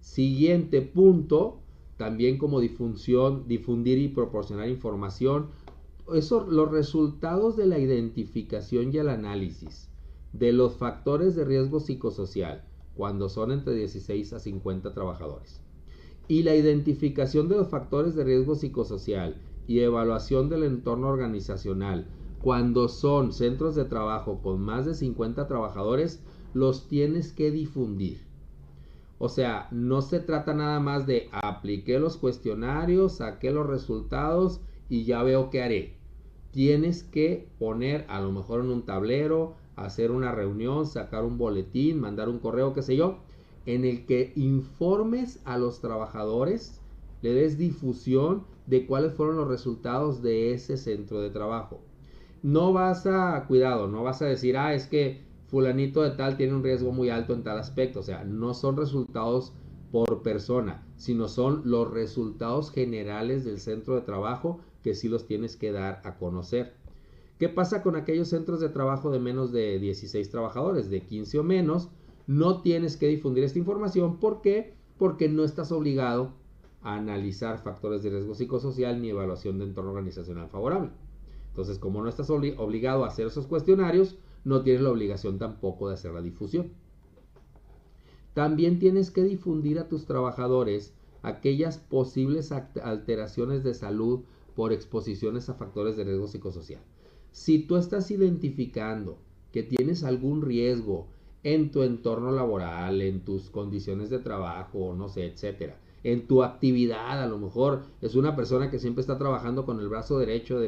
Siguiente punto, también como difundir y proporcionar información. Los resultados de la identificación y el análisis de los factores de riesgo psicosocial cuando son entre 16 a 50 trabajadores y la identificación de los factores de riesgo psicosocial y evaluación del entorno organizacional cuando son centros de trabajo con más de 50 trabajadores, los tienes que difundir. O sea, no se trata nada más de apliqué los cuestionarios, saqué los resultados y ya veo qué haré. Tienes que poner a lo mejor en un tablero, hacer una reunión, sacar un boletín, mandar un correo, qué sé yo, en el que informes a los trabajadores, le des difusión de cuáles fueron los resultados de ese centro de trabajo. No vas a decir, es que fulanito de tal tiene un riesgo muy alto en tal aspecto. O sea, no son resultados por persona, sino son los resultados generales del centro de trabajo que sí los tienes que dar a conocer. ¿Qué pasa con aquellos centros de trabajo de menos de 16 trabajadores, de 15 o menos? No tienes que difundir esta información. ¿Por qué? Porque no estás obligado a analizar factores de riesgo psicosocial ni evaluación de entorno organizacional favorable. Entonces, como no estás obligado a hacer esos cuestionarios, no tienes la obligación tampoco de hacer la difusión. También tienes que difundir a tus trabajadores aquellas posibles alteraciones de salud por exposiciones a factores de riesgo psicosocial. Si tú estás identificando que tienes algún riesgo en tu entorno laboral, en tus condiciones de trabajo, no sé, etcétera, en tu actividad, a lo mejor es una persona que siempre está trabajando con el brazo derecho,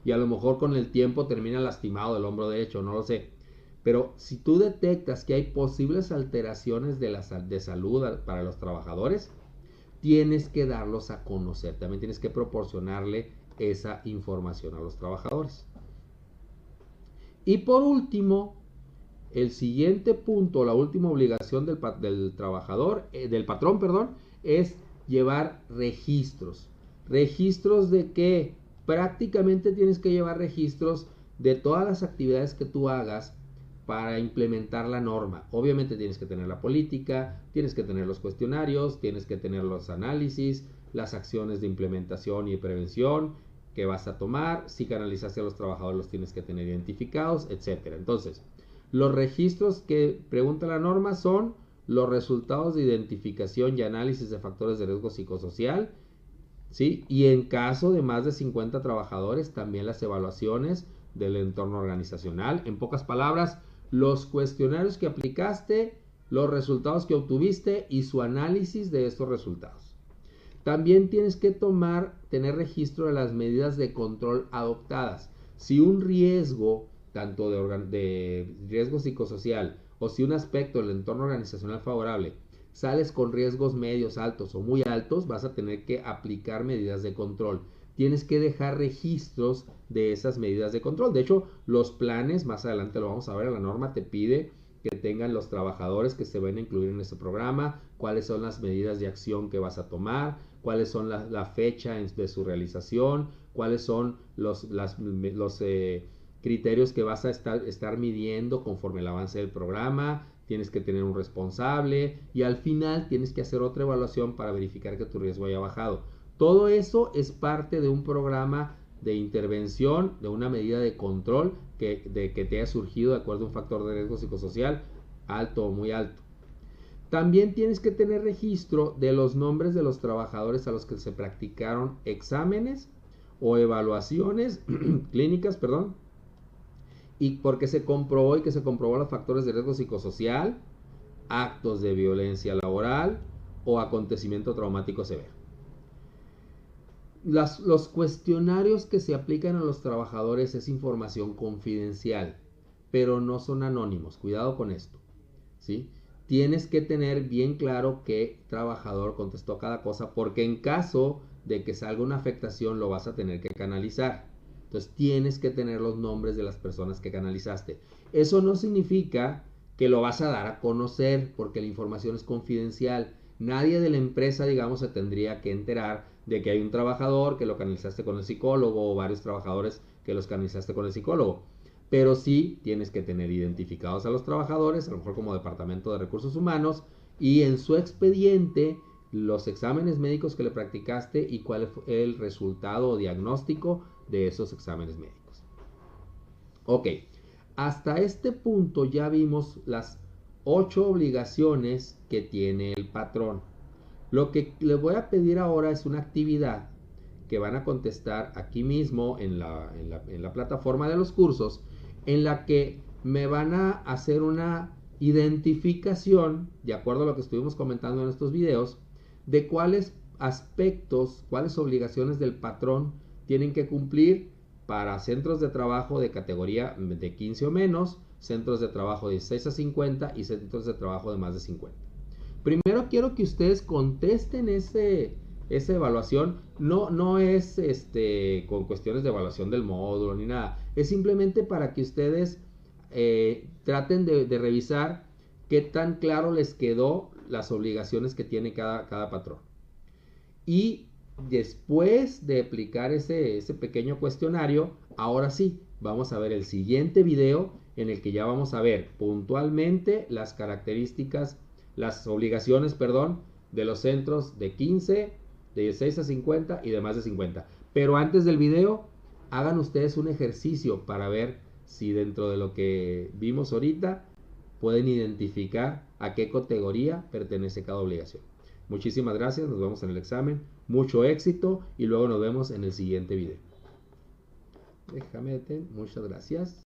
y a lo mejor con el tiempo termina lastimado del hombro derecho, no lo sé. Pero si tú detectas que hay posibles alteraciones de salud para los trabajadores, tienes que darlos a conocer. También tienes que proporcionarle esa información a los trabajadores. Y por último, el siguiente punto, la última obligación del trabajador, del patrón, perdón, es llevar registros. ¿Registros de qué? Prácticamente tienes que llevar registros de todas las actividades que tú hagas para implementar la norma. Obviamente tienes que tener la política, tienes que tener los cuestionarios, tienes que tener los análisis, las acciones de implementación y prevención que vas a tomar. Si canalizaste a los trabajadores, los tienes que tener identificados, etc. Entonces, los registros que pregunta la norma son los resultados de identificación y análisis de factores de riesgo psicosocial, ¿sí? Y en caso de más de 50 trabajadores, también las evaluaciones del entorno organizacional. En pocas palabras, los cuestionarios que aplicaste, los resultados que obtuviste y su análisis de estos resultados. También tienes que tener registro de las medidas de control adoptadas. Si un riesgo, tanto de riesgo psicosocial o si un aspecto del entorno organizacional favorable, sales con riesgos medios, altos o muy altos, vas a tener que aplicar medidas de control. Tienes que dejar registros de esas medidas de control. De hecho, los planes, más adelante lo vamos a ver, la norma te pide que tengan los trabajadores que se van a incluir en este programa, cuáles son las medidas de acción que vas a tomar, cuáles son la fecha de su realización, cuáles son los criterios que vas a estar midiendo conforme el avance del programa. Tienes que tener un responsable y al final tienes que hacer otra evaluación para verificar que tu riesgo haya bajado. Todo eso es parte de un programa de intervención, de una medida de control que te haya surgido de acuerdo a un factor de riesgo psicosocial alto o muy alto. También tienes que tener registro de los nombres de los trabajadores a los que se practicaron exámenes o evaluaciones clínicas, y porque se comprobó los factores de riesgo psicosocial, actos de violencia laboral o acontecimiento traumático severo. Los cuestionarios que se aplican a los trabajadores es información confidencial, pero no son anónimos. Cuidado con esto, ¿sí? Tienes que tener bien claro qué trabajador contestó cada cosa, porque en caso de que salga una afectación lo vas a tener que canalizar. Entonces tienes que tener los nombres de las personas que canalizaste. Eso no significa que lo vas a dar a conocer, porque la información es confidencial. Nadie de la empresa, digamos, se tendría que enterar de que hay un trabajador que lo canalizaste con el psicólogo o varios trabajadores que los canalizaste con el psicólogo. Pero sí tienes que tener identificados a los trabajadores, a lo mejor como departamento de recursos humanos, y en su expediente los exámenes médicos que le practicaste y cuál fue el resultado o diagnóstico de esos exámenes médicos. Ok, hasta este punto ya vimos las 8 obligaciones que tiene el patrón. Lo que les voy a pedir ahora es una actividad que van a contestar aquí mismo en la plataforma de los cursos, en la que me van a hacer una identificación, de acuerdo a lo que estuvimos comentando en estos videos, de cuáles aspectos, cuáles obligaciones del patrón tienen que cumplir para centros de trabajo de categoría de 15 o menos, centros de trabajo de 16 a 50 y centros de trabajo de más de 50. Primero quiero que ustedes contesten esa evaluación. No es con cuestiones de evaluación del módulo ni nada. Es simplemente para que ustedes traten de revisar qué tan claro les quedó las obligaciones que tiene cada patrón. Y después de aplicar ese pequeño cuestionario, ahora sí, vamos a ver el siguiente video en el que ya vamos a ver puntualmente las características, las obligaciones, perdón, de los centros de 15, de 16 a 50 y de más de 50. Pero antes del video, hagan ustedes un ejercicio para ver si dentro de lo que vimos ahorita pueden identificar a qué categoría pertenece cada obligación. Muchísimas gracias, nos vemos en el examen, mucho éxito y luego nos vemos en el siguiente video. Déjame detener, muchas gracias.